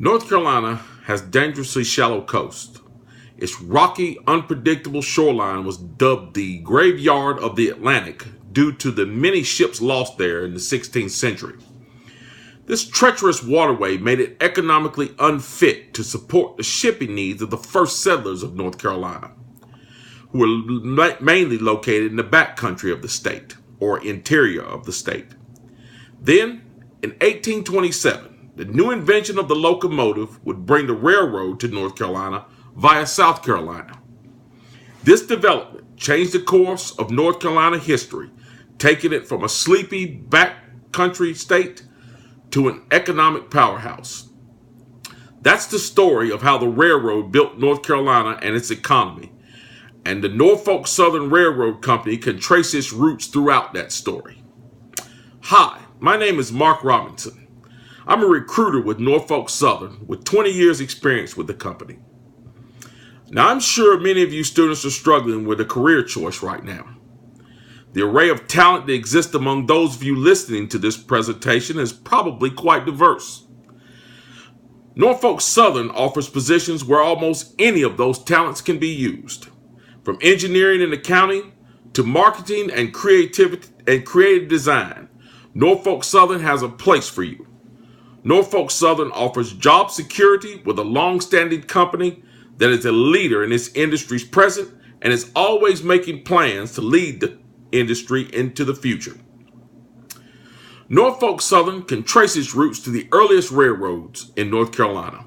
North Carolina has dangerously shallow coast. Its rocky, unpredictable shoreline was dubbed the graveyard of the Atlantic due to the many ships lost there in the 16th century. This treacherous waterway made it economically unfit to support the shipping needs of the first settlers of North Carolina, who were mainly located in the backcountry of the state, or interior of the state. Then, in 1827, the new invention of the locomotive would bring the railroad to North Carolina via South Carolina. This development changed the course of North Carolina history, taking it from a sleepy backcountry state to an economic powerhouse. That's the story of how the railroad built North Carolina and its economy, and the Norfolk Southern Railroad Company can trace its roots throughout that story. Hi, my name is Mark Robinson. I'm a recruiter with Norfolk Southern with 20 years experience with the company. Now, I'm sure many of you students are struggling with a career choice right now. The array of talent that exists among those of you listening to this presentation is probably quite diverse. Norfolk Southern offers positions where almost any of those talents can be used, from engineering and accounting to marketing and creative design. Norfolk Southern has a place for you. Norfolk Southern offers job security with a long-standing company that is a leader in its industry's present and is always making plans to lead the industry into the future. Norfolk Southern can trace its roots to the earliest railroads in North Carolina.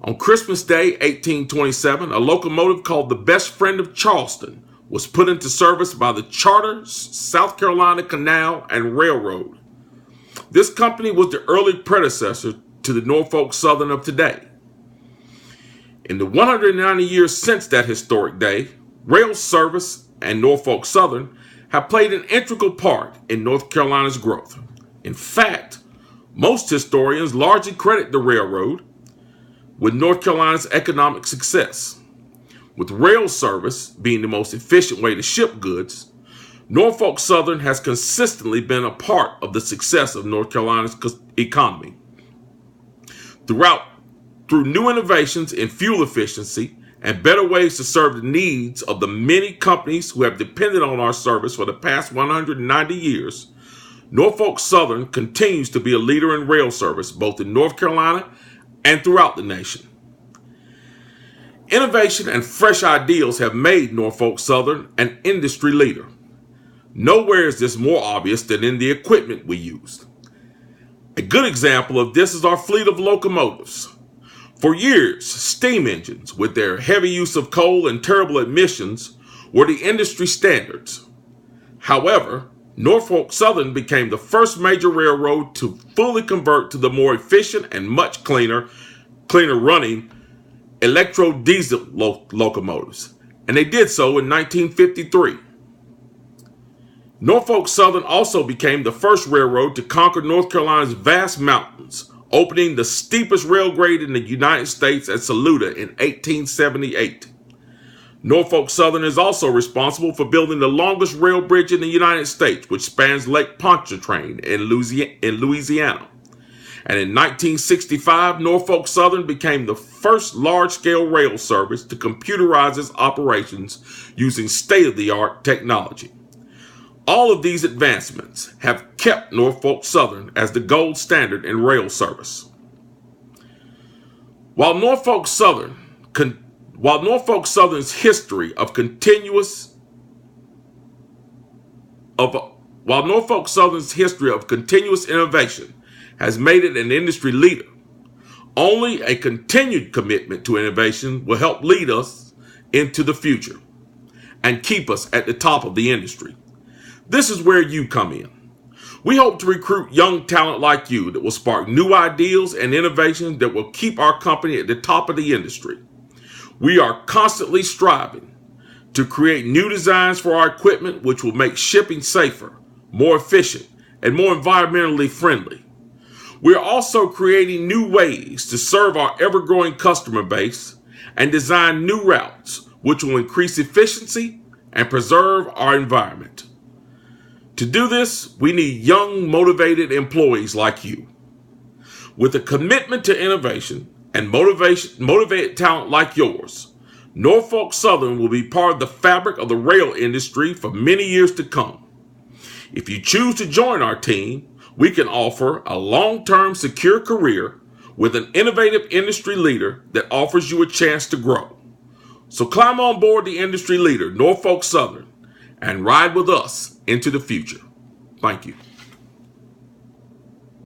On Christmas Day, 1827, a locomotive called the Best Friend of Charleston was put into service by the Charter South Carolina Canal and Railroad. This company was the early predecessor to the Norfolk Southern of today. In the 190 years since that historic day, rail service and Norfolk Southern have played an integral part in North Carolina's growth. In fact, most historians largely credit the railroad with North Carolina's economic success. With rail service being the most efficient way to ship goods, Norfolk Southern has consistently been a part of the success of North Carolina's economy. Through new innovations in fuel efficiency and better ways to serve the needs of the many companies who have depended on our service for the past 190 years, Norfolk Southern continues to be a leader in rail service both in North Carolina and throughout the nation. Innovation and fresh ideals have made Norfolk Southern an industry leader. Nowhere is this more obvious than in the equipment we use. A good example of this is our fleet of locomotives. For years, steam engines, with their heavy use of coal and terrible emissions, were the industry standards. However, Norfolk Southern became the first major railroad to fully convert to the more efficient and much cleaner running electro-diesel locomotives, and they did so in 1953. Norfolk Southern also became the first railroad to conquer North Carolina's vast mountains, opening the steepest rail grade in the United States at Saluda in 1878. Norfolk Southern is also responsible for building the longest rail bridge in the United States, which spans Lake Pontchartrain in Louisiana. And in 1965, Norfolk Southern became the first large-scale rail service to computerize its operations using state-of-the-art technology. All of these advancements have kept Norfolk Southern as the gold standard in rail service. While Norfolk Southern's history of continuous innovation has made it an industry leader, only a continued commitment to innovation will help lead us into the future and keep us at the top of the industry. This is where you come in. We hope to recruit young talent like you that will spark new ideas and innovations that will keep our company at the top of the industry. We are constantly striving to create new designs for our equipment which will make shipping safer, more efficient, and more environmentally friendly. We are also creating new ways to serve our ever-growing customer base and design new routes which will increase efficiency and preserve our environment. To do this, we need young, motivated employees like you. With a commitment to innovation and motivated talent like yours, Norfolk Southern will be part of the fabric of the rail industry for many years to come. If you choose to join our team, we can offer a long-term secure career with an innovative industry leader that offers you a chance to grow. So climb on board the industry leader, Norfolk Southern, and ride with us into the future. Thank you.